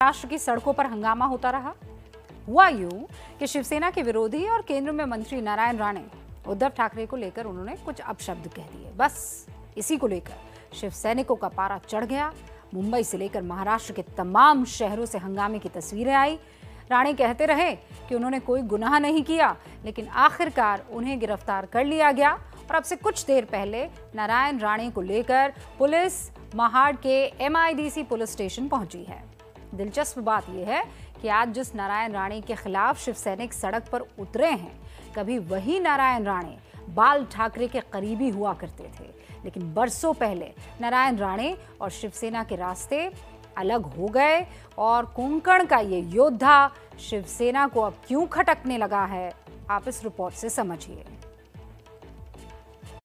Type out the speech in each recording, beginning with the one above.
महाराष्ट्र की सड़कों पर हंगामा होता रहा। हुआ यूं कि शिवसेना के विरोधी और केंद्र में मंत्री नारायण राणे उद्धव ठाकरे को लेकर उन्होंने कुछ अपशब्द कह दिए। बस इसी को लेकर शिव सैनिकों का पारा चढ़ गया। मुंबई से लेकर महाराष्ट्र के तमाम शहरों से हंगामे की तस्वीरें आई। राणे कहते रहे कि उन्होंने कोई गुनाह नहीं किया, लेकिन आखिरकार उन्हें गिरफ्तार कर लिया गया। और अब से कुछ देर पहले नारायण राणे को लेकर पुलिस महाड़ के MIDC पुलिस स्टेशन पहुंची है। दिलचस्प बात यह है कि आज जिस नारायण राणे के खिलाफ शिव सैनिक सड़क पर उतरे हैं, कभी वही नारायण राणे बाल ठाकरे के करीबी हुआ करते थे। लेकिन बरसों पहले नारायण राणे और शिवसेना के रास्ते अलग हो गए और कोंकण का ये योद्धा शिवसेना को अब क्यों खटकने लगा है, आप इस रिपोर्ट से समझिए।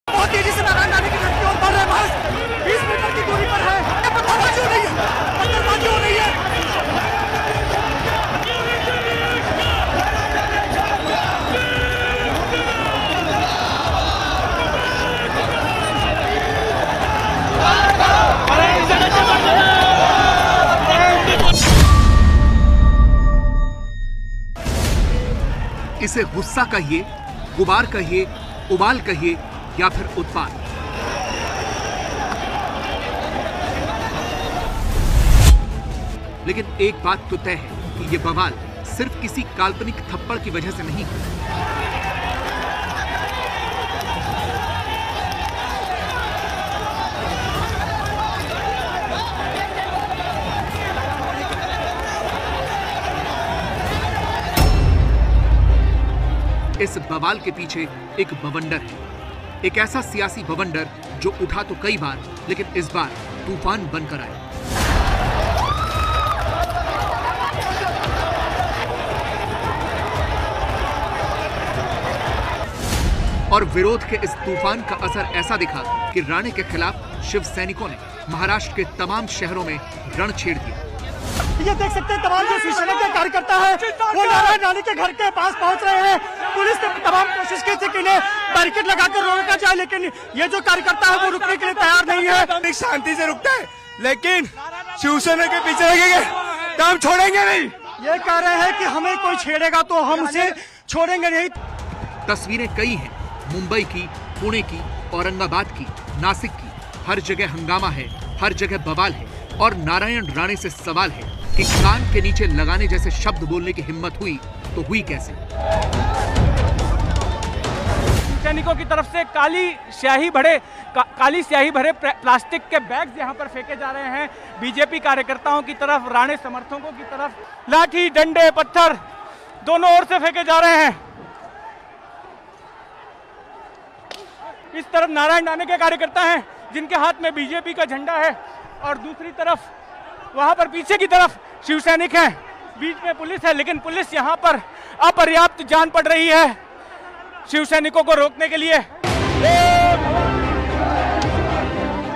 बहुत तेजी से नारायण राणे की तरफ की ओर बढ़ रहे हैं। 20 मीटर की दूरी पर है। पत्थरबाजी हो रही है। पत्थरबाजी हो रही है। इसे गुस्सा कहिए, गुबार कहिए, उबाल कहिए या फिर उत्पात। लेकिन एक बात तो तय है कि यह बवाल सिर्फ किसी काल्पनिक थप्पड़ की वजह से नहीं हुआ। इस बवाल के पीछे एक बवंडर है, एक ऐसा सियासी बवंडर जो उठा तो कई बार, लेकिन इस बार तूफान बनकर आया। और विरोध के इस तूफान का असर ऐसा दिखा कि राणे के खिलाफ शिव सैनिकों ने महाराष्ट्र के तमाम शहरों में रण छेड़ दिया। ये देख सकते हैं तमाम जो शिवसेना के कार्यकर्ता है वो नारायण राणे के घर के पास पहुंच रहे हैं। पुलिस ने तमाम कोशिश की थी कि इन्हें बैरिकेड लगाकर रोका जाए, लेकिन ये जो कार्यकर्ता है वो रुकने के लिए तैयार नहीं है। शांति से रुकता है, लेकिन शिवसेना के पीछे लगेंगे तो हम छोड़ेंगे नहीं। ये कह रहे हैं कि हमें कोई छेड़ेगा तो हम उसे छोड़ेंगे नहीं। तस्वीरें कई हैं, मुंबई की, पुणे की, औरंगाबाद की, नासिक की। हर जगह हंगामा है, हर जगह बवाल है। और नारायण राणे से सवाल है कि कान के नीचे लगाने जैसे शब्द बोलने की हिम्मत हुई तो हुई कैसे। सैनिकों की तरफ से काली स्याही भरे प्लास्टिक के बैग्स यहां पर फेंके जा रहे हैं। बीजेपी कार्यकर्ताओं की तरफ, राणे समर्थकों की तरफ लाठी, डंडे, पत्थर दोनों ओर से फेंके जा रहे हैं। इस तरफ नारायण राणे के कार्यकर्ता हैं जिनके हाथ में बीजेपी का झंडा है, और दूसरी तरफ वहां पर पीछे की तरफ शिव सैनिक हैं। बीच में पुलिस है, लेकिन पुलिस यहां पर अपर्याप्त जान पड़ रही है शिव सैनिकों को रोकने के लिए।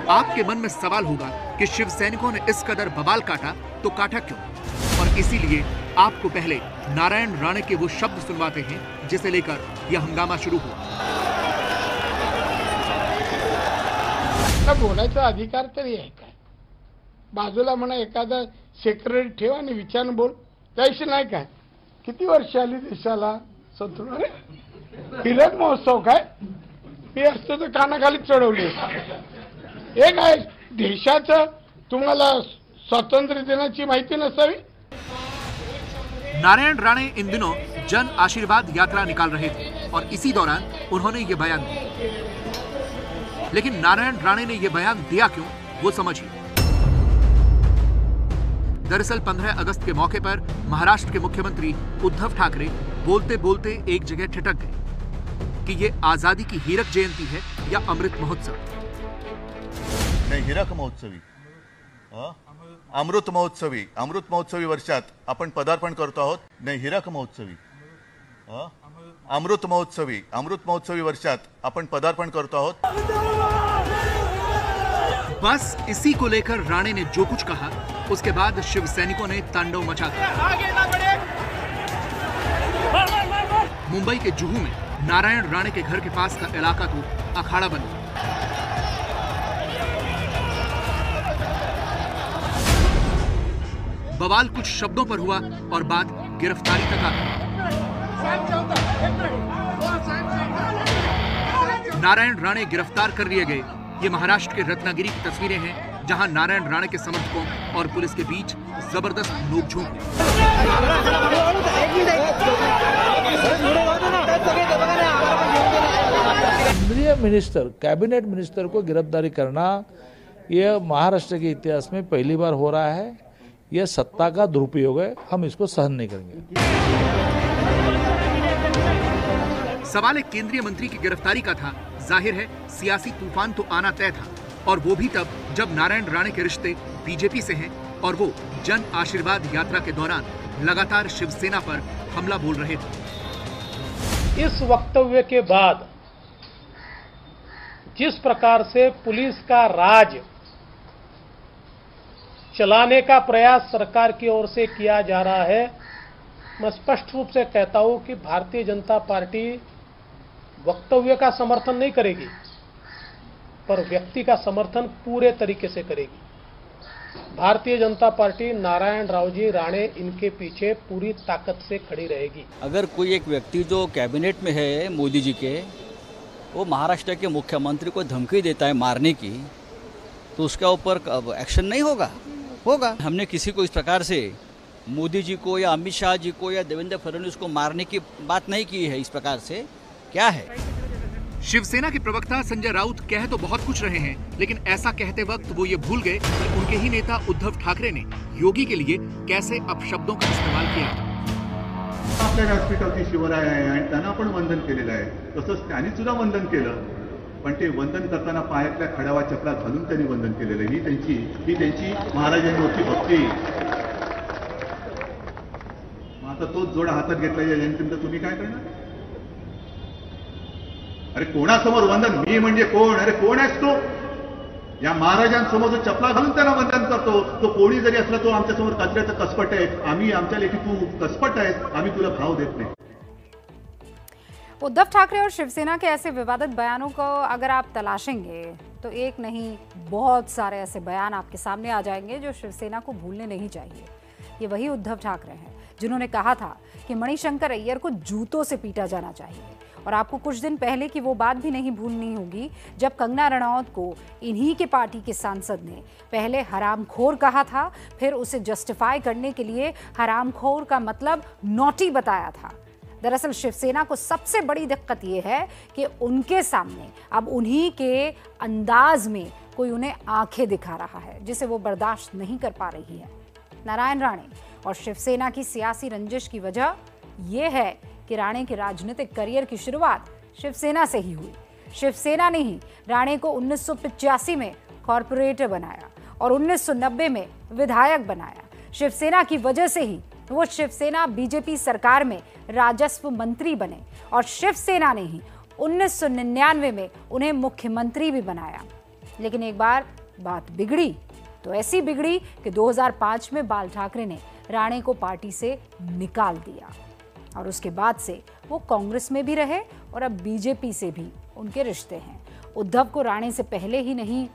आपके मन में सवाल होगा कि शिव सैनिकों ने इस कदर बवाल काटा तो काटा क्यों, और इसीलिए आपको पहले नारायण राणे के वो शब्द सुनवाते हैं जिसे लेकर यह हंगामा शुरू हुआ। बोलायचा अधिकार तरी आहे काय? बाजूला म्हणा एखादा सेक्रेटरी ठेवा आणि विचारून बोल, त्याशी नाही काय? किती वर्ष आली देशाला स्वतंत्र? हिरक महोत्सव काय? मी असतो तर कानाखाली चढवले। हे काय देशाचं तुम्हाला स्वातंत्र्य दिनाची माहिती नसावी? नारायण राणे इन दिनों जन आशीर्वाद यात्रा निकाल रहे थे और इसी दौरान उन्होंने ये बयान दिया। लेकिन नारायण राणे ने यह बयान दिया क्यों, वो समझिए। दरअसल 15 अगस्त के मौके पर महाराष्ट्र के मुख्यमंत्री उद्धव ठाकरे बोलते बोलते एक जगह ठिठक गए कि ये आजादी की हीरक जयंती है या अमृत महोत्सव। नाही, हीरक महोत्सवी, अमृत महोत्सवी वर्षात आपण पदार्पण करतो आहोत। नाही, हीरक महोत्सवी, अमृत महोत्सवी वर्षात आपण पदार्पण करतो आहोत। बस इसी को लेकर राणे ने जो कुछ कहा, उसके बाद शिव सैनिकों ने तांडव मचा दिया। मुंबई के जुहू में नारायण राणे के घर के पास का इलाका तो अखाड़ा बन गया। बवाल कुछ शब्दों पर हुआ और बात गिरफ्तारी तक आ गई। नारायण राणे गिरफ्तार कर लिए गए। ये महाराष्ट्र के रत्नागिरी की तस्वीरें हैं, जहां नारायण राणे के समर्थकों और पुलिस के बीच जबरदस्त नोकझोंक हुई। केंद्रीय मिनिस्टर, कैबिनेट मिनिस्टर को गिरफ्तारी करना यह महाराष्ट्र के इतिहास में पहली बार हो रहा है। यह सत्ता का दुरुपयोग है, हम इसको सहन नहीं करेंगे। सवाल एक केंद्रीय मंत्री की गिरफ्तारी का था। जाहिर है सियासी तूफान तो आना तय था, और वो भी तब जब नारायण राणे के रिश्ते बीजेपी से हैं और वो जन आशीर्वाद यात्रा के दौरान लगातार शिवसेना पर हमला बोल रहे थे। इस वक्तव्य के बाद जिस प्रकार से पुलिस का राज चलाने का प्रयास सरकार की ओर से किया जा रहा है, मैं स्पष्ट रूप से कहता हूं कि भारतीय जनता पार्टी वक्तव्य का समर्थन नहीं करेगी, पर व्यक्ति का समर्थन पूरे तरीके से करेगी। भारतीय जनता पार्टी नारायण राव जी राणे इनके पीछे पूरी ताकत से खड़ी रहेगी। अगर कोई एक व्यक्ति जो कैबिनेट में है मोदी जी के, वो महाराष्ट्र के मुख्यमंत्री को धमकी देता है मारने की, तो उसके ऊपर एक्शन नहीं होगा? होगा। हमने किसी को इस प्रकार से मोदी जी को या अमित शाह जी को या देवेंद्र फडणवीस को मारने की बात नहीं की है। इस प्रकार से क्या है? शिवसेना के प्रवक्ता संजय राउत कह तो बहुत कुछ रहे हैं, लेकिन ऐसा कहते वक्त वो ये भूल गए कि उनके ही नेता उद्धव ठाकरे ने योगी के लिए कैसे अपशब्दों का इस्तेमाल किया। आपल्या व्यासपीठावरती शिवराय आहे आणि त्यांना पण वंदन केलेलं आहे, तसंच त्यांनी सुद्धा वंदन केलं, पण ते वंदन करताना पायातल्या खडावा चपला घालून त्यांनी वंदन केलेलं आहे। ही त्यांची महाराजांवरची भक्ती। आता तोच जोडा हातात घेतला या जयंतीनंतर तुम्ही काय करणार? अरे कोणासमोर वंदन? मी म्हणजे कोण? अरे कोण आहेस तू? या महाराजांसमोर जो चपला घालून त्यांना वंदन करतो, तो कोणी जरी असला तो आमच्यासमोर कचऱ्याचा कसपट आहे। आम्ही आमच्या लेखी तू कसपट आहेस, आम्ही तुला भाव देत नाही। उद्धव ठाकरे और शिवसेना के ऐसे विवादित बयानों को अगर आप तलाशेंगे तो एक नहीं बहुत सारे ऐसे बयान आपके सामने आ जाएंगे जो शिवसेना को भूलने नहीं चाहिए। ये वही उद्धव ठाकरे हैं जिन्होंने कहा था कि मणिशंकर अय्यर को जूतों से पीटा जाना चाहिए। और आपको कुछ दिन पहले की वो बात भी नहीं भूलनी होगी जब कंगना रनौत को इन्हीं के पार्टी के सांसद ने पहले हरामखोर कहा था, फिर उसे जस्टिफाई करने के लिए हरामखोर का मतलब नॉटी बताया था। दरअसल शिवसेना को सबसे बड़ी दिक्कत ये है कि उनके सामने अब उन्हीं के अंदाज में कोई उन्हें आंखें दिखा रहा है, जिसे वो बर्दाश्त नहीं कर पा रही है। नारायण राणे और शिवसेना की सियासी रंजिश की वजह यह है कि राणे के राजनीतिक करियर की शुरुआत शिवसेना से ही हुई। शिवसेना ने ही राणे को 1985 में कॉर्पोरेटर बनाया और 1990 में विधायक बनाया। शिवसेना की वजह से ही वो शिवसेना बीजेपी सरकार में राजस्व मंत्री बने और शिवसेना ने ही 1999 में उन्हें मुख्यमंत्री भी बनाया। लेकिन एक बार बात बिगड़ी तो ऐसी बिगड़ी कि 2005 में बाल ठाकरे ने राणे को पार्टी से निकाल दिया और उसके बाद से वो कांग्रेस में भी रहे और अब बीजेपी से भी उनके रिश्ते हैं। उद्धव को राणे से पहले ही नहीं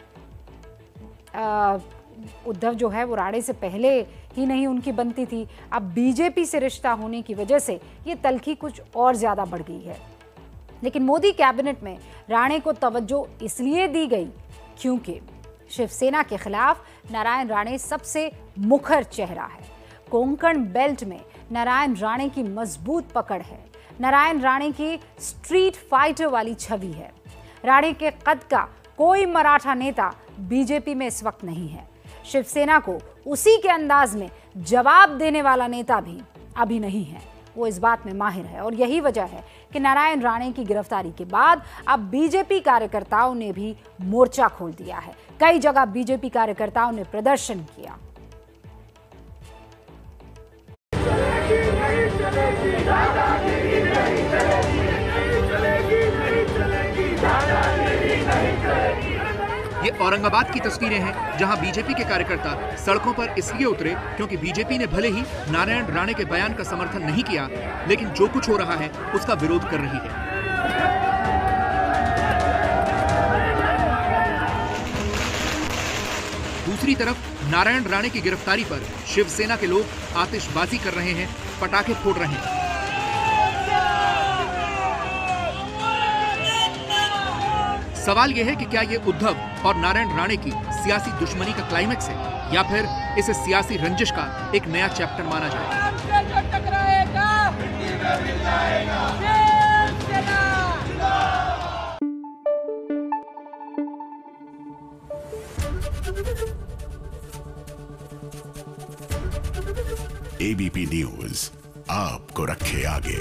उद्धव जो है वो राणे से पहले ही नहीं उनकी बनती थी। अब बीजेपी से रिश्ता होने की वजह से ये तल्खी कुछ और ज़्यादा बढ़ गई है। लेकिन मोदी कैबिनेट में राणे को तवज्जो इसलिए दी गई क्योंकि शिवसेना के खिलाफ नारायण राणे सबसे मुखर चेहरा है। कोंकण बेल्ट में नारायण राणे की मजबूत पकड़ है। नारायण राणे की स्ट्रीट फाइटर वाली छवि है। राणे के कद का कोई मराठा नेता बीजेपी में इस वक्त नहीं है। शिवसेना को उसी के अंदाज में जवाब देने वाला नेता भी अभी नहीं है। वो इस बात में माहिर है और यही वजह है कि नारायण राणे की गिरफ्तारी के बाद अब बीजेपी कार्यकर्ताओं ने भी मोर्चा खोल दिया है। कई जगह बीजेपी कार्यकर्ताओं ने प्रदर्शन किया। ये औरंगाबाद की तस्वीरें हैं जहां बीजेपी के कार्यकर्ता सड़कों पर इसलिए उतरे क्योंकि बीजेपी ने भले ही नारायण राणे के बयान का समर्थन नहीं किया, लेकिन जो कुछ हो रहा है उसका विरोध कर रही है। दूसरी तरफ नारायण राणे की गिरफ्तारी पर शिवसेना के लोग आतिशबाजी कर रहे हैं, पटाखे फोड़ रहे हैं। सवाल यह है कि क्या ये उद्धव और नारायण राणे की सियासी दुश्मनी का क्लाइमेक्स है या फिर इसे सियासी रंजिश का एक नया चैप्टर माना जाए। एबीपी न्यूज आपको रखे आगे।